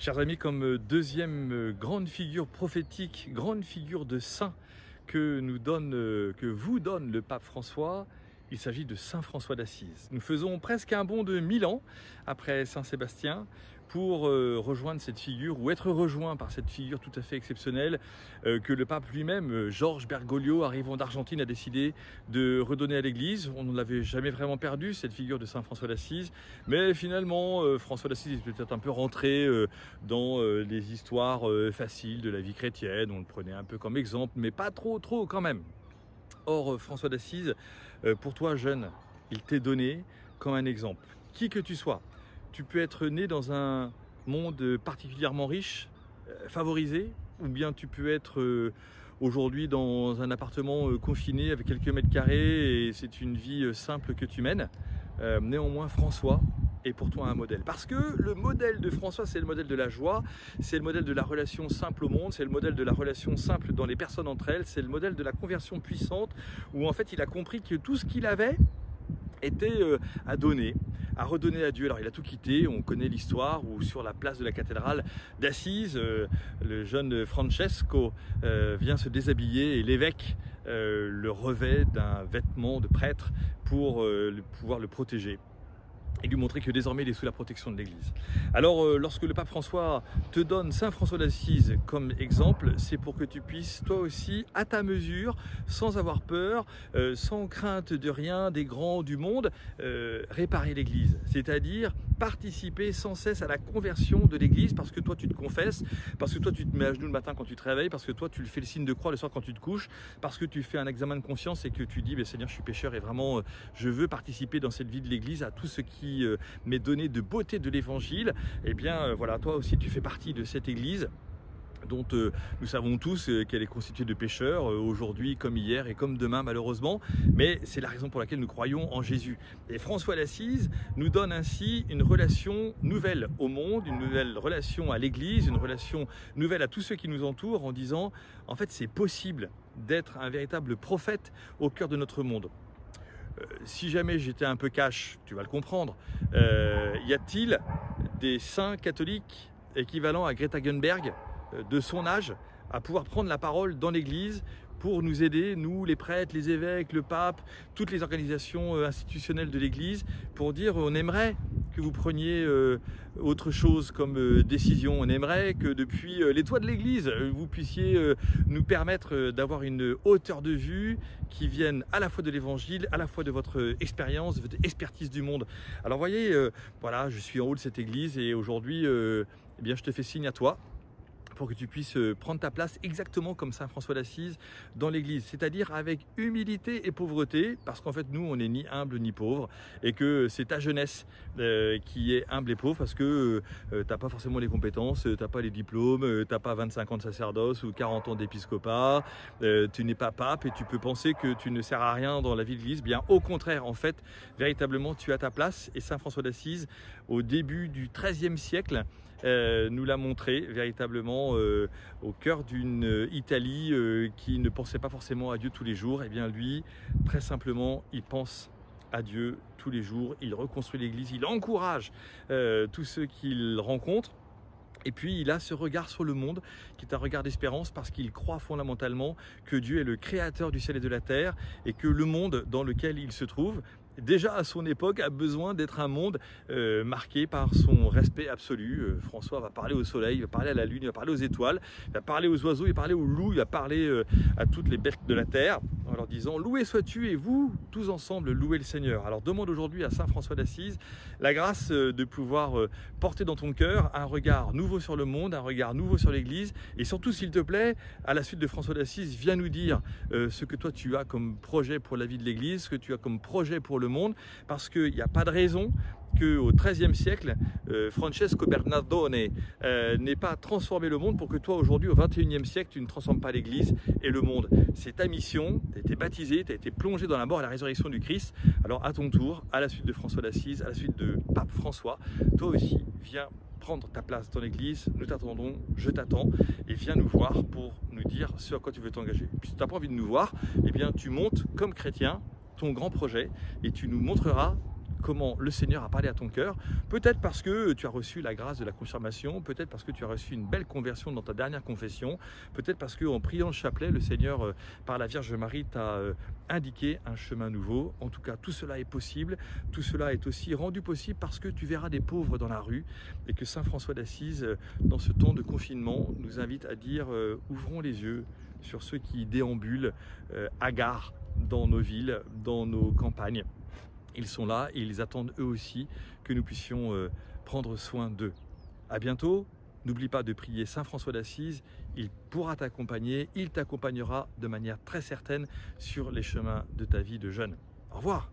Chers amis, comme deuxième grande figure prophétique, grande figure de saint que vous donne le pape François, il s'agit de Saint François d'Assise. Nous faisons presque un bond de 1000 ans après Saint Sébastien pour rejoindre cette figure ou être rejoint par cette figure tout à fait exceptionnelle que le pape lui-même, Georges Bergoglio, arrivant d'Argentine, a décidé de redonner à l'Église. On ne l'avait jamais vraiment perdu, cette figure de Saint François d'Assise, mais finalement François d'Assise est peut-être un peu rentré dans les histoires faciles de la vie chrétienne. On le prenait un peu comme exemple, mais pas trop quand même. Or, François d'Assise, pour toi jeune, il t'est donné comme un exemple. Qui que tu sois, tu peux être né dans un monde particulièrement riche, favorisé, ou bien tu peux être aujourd'hui dans un appartement confiné avec quelques mètres carrés et c'est une vie simple que tu mènes. Néanmoins, François est pour toi un modèle. Parce que le modèle de François, c'est le modèle de la joie, c'est le modèle de la relation simple au monde, c'est le modèle de la relation simple dans les personnes entre elles, c'est le modèle de la conversion puissante, où en fait il a compris que tout ce qu'il avait était à donner, à redonner à Dieu. Alors il a tout quitté, on connaît l'histoire où sur la place de la cathédrale d'Assise, le jeune Francesco vient se déshabiller et l'évêque le revêt d'un vêtement de prêtre pour pouvoir le protéger et lui montrer que désormais il est sous la protection de l'Église. Alors lorsque le pape François te donne Saint François d'Assise comme exemple, c'est pour que tu puisses toi aussi, à ta mesure, sans avoir peur, sans crainte de rien, des grands du monde, réparer l'Église. C'est-à-dire participer sans cesse à la conversion de l'Église, parce que toi tu te confesses, parce que toi tu te mets à genoux le matin quand tu te réveilles, parce que toi tu le fais le signe de croix le soir quand tu te couches, parce que tu fais un examen de conscience et que tu dis Seigneur, je suis pécheur et vraiment je veux participer dans cette vie de l'Église à tout ce qui m'est donné de beauté de l'Évangile. Et bien voilà, toi aussi tu fais partie de cette Église dont nous savons tous qu'elle est constituée de pécheurs, aujourd'hui comme hier et comme demain malheureusement, mais c'est la raison pour laquelle nous croyons en Jésus. Et François d'Assise nous donne ainsi une relation nouvelle au monde, une nouvelle relation à l'Église, une relation nouvelle à tous ceux qui nous entourent, en disant en fait c'est possible d'être un véritable prophète au cœur de notre monde. Si jamais j'étais un peu cash, tu vas le comprendre, y a-t-il des saints catholiques équivalents à Greta Thunberg de son âge à pouvoir prendre la parole dans l'Église pour nous aider, nous les prêtres, les évêques, le pape, toutes les organisations institutionnelles de l'Église, pour dire on aimerait que vous preniez autre chose comme décision, on aimerait que depuis les toits de l'Église vous puissiez nous permettre d'avoir une hauteur de vue qui vienne à la fois de l'Évangile, à la fois de votre expérience, de votre expertise du monde. Alors voyez, voilà, je suis en haut de cette Église et aujourd'hui eh bien, je te fais signe à toi pour que tu puisses prendre ta place exactement comme Saint François d'Assise dans l'Église, c'est-à-dire avec humilité et pauvreté, parce qu'en fait nous on n'est ni humble ni pauvre, et que c'est ta jeunesse qui est humble et pauvre, parce que tu n'as pas forcément les compétences, tu n'as pas les diplômes, tu n'as pas 25 ans de sacerdoce ou 40 ans d'épiscopat, tu n'es pas pape et tu peux penser que tu ne sers à rien dans la vie de l'Église. Bien au contraire, en fait, véritablement tu as ta place, et Saint François d'Assise, au début du XIIIe siècle, nous l'a montré véritablement au cœur d'une Italie qui ne pensait pas forcément à Dieu tous les jours. Et bien lui, très simplement, il pense à Dieu tous les jours, il reconstruit l'Église, il encourage tous ceux qu'il rencontre. Et puis il a ce regard sur le monde qui est un regard d'espérance, parce qu'il croit fondamentalement que Dieu est le créateur du ciel et de la terre, et que le monde dans lequel il se trouve, déjà à son époque, a besoin d'être un monde marqué par son respect absolu. François va parler au soleil, il va parler à la lune, il va parler aux étoiles, il va parler aux oiseaux, il va parler aux loups, il va parler à toutes les bêtes de la terre, en leur disant « Loué sois-tu, et vous, tous ensemble, louez le Seigneur ». Alors demande aujourd'hui à Saint François d'Assise la grâce de pouvoir porter dans ton cœur un regard nouveau sur le monde, un regard nouveau sur l'Église, et surtout s'il te plaît, à la suite de François d'Assise, viens nous dire ce que toi tu as comme projet pour la vie de l'Église, ce que tu as comme projet pour le monde, parce qu'il n'y a pas de raison qu'au XIIIe siècle, Francesco Bernardone n'ait pas transformé le monde pour que toi aujourd'hui au XXIe siècle tu ne transformes pas l'Église et le monde. C'est ta mission, tu as été baptisé, tu as été plongé dans la mort et la résurrection du Christ. Alors à ton tour, à la suite de François d'Assise, à la suite de Pape François, toi aussi viens prendre ta place dans l'Église, nous t'attendons, je t'attends, et viens nous voir pour nous dire ce à quoi tu veux t'engager. Puis si tu n'as pas envie de nous voir, eh bien tu montes comme chrétien ton grand projet et tu nous montreras comment le Seigneur a parlé à ton cœur. Peut-être parce que tu as reçu la grâce de la confirmation, peut-être parce que tu as reçu une belle conversion dans ta dernière confession, peut-être parce qu'en priant le chapelet, le Seigneur, par la Vierge Marie, t'a indiqué un chemin nouveau. En tout cas, tout cela est possible. Tout cela est aussi rendu possible parce que tu verras des pauvres dans la rue et que Saint François d'Assise, dans ce temps de confinement, nous invite à dire ouvrons les yeux sur ceux qui déambulent hagards dans nos villes, dans nos campagnes. Ils sont là et ils attendent eux aussi que nous puissions prendre soin d'eux. À bientôt. N'oublie pas de prier Saint François d'Assise. Il pourra t'accompagner, il t'accompagnera de manière très certaine sur les chemins de ta vie de jeune. Au revoir.